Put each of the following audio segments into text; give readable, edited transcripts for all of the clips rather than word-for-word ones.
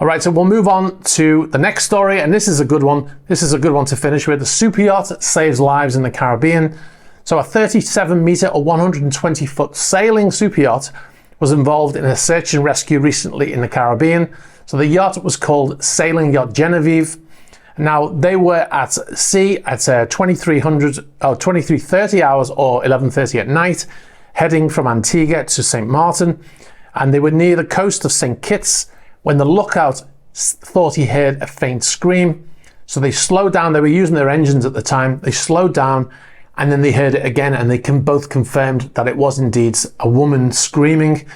All right, so we'll move on to the next story, and this is a good one. This is a good one to finish with. The super yacht saves lives in the Caribbean. So a 37-meter or 120-foot sailing super yacht was involved in a search and rescue recently in the Caribbean. So the yacht was called Sailing Yacht Genevieve. Now they were at sea at 2330 hours or 11:30 at night, heading from Antigua to St. Martin, and they were near the coast of St. Kitts when the lookout thought he heard a faint scream. So they slowed down. They were using their engines at the time. They slowed down, and then they heard it again, and they both confirmed that it was indeed a woman screaming.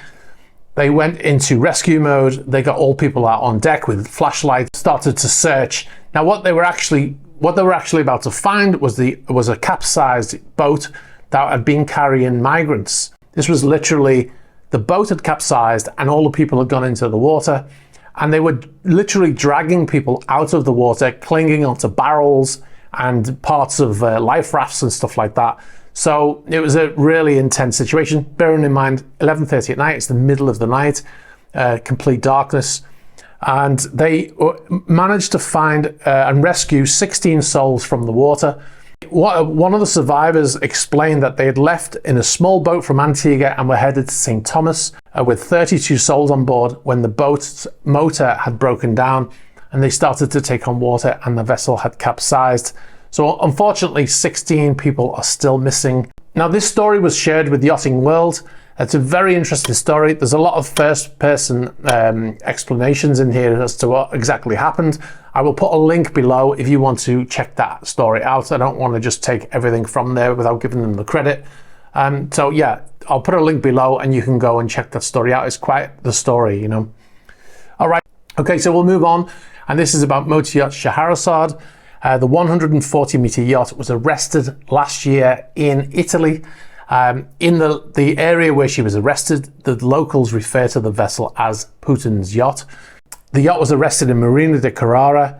They went into rescue mode. They got all people out on deck with flashlights, started to search. Now what they were actually about to find was a capsized boat that had been carrying migrants. This was literally, the boat had capsized and all the people had gone into the water, and they were literally dragging people out of the water, clinging onto barrels and parts of life rafts and stuff like that. So it was a really intense situation. Bearing in mind, 11:30 at night, it's the middle of the night, complete darkness. And they managed to find and rescue 16 souls from the water. One of the survivors explained that they had left in a small boat from Antigua and were headed to St. Thomas with 32 souls on board when the boat's motor had broken down and they started to take on water and the vessel had capsized. So unfortunately, 16 people are still missing. Now this story was shared with Yachting World. It's a very interesting story. There's a lot of first-person explanations in here as to what exactly happened. I will put a link below if you want to check that story out. I don't want to just take everything from there without giving them the credit. So yeah, I'll put a link below and you can go and check that story out. It's quite the story, you know. All right, okay, so we'll move on. And this is about motor yacht Scheherazade. The 140-meter yacht was arrested last year in Italy. In the area where she was arrested, the locals refer to the vessel as Putin's yacht. The yacht was arrested in Marina de Carrara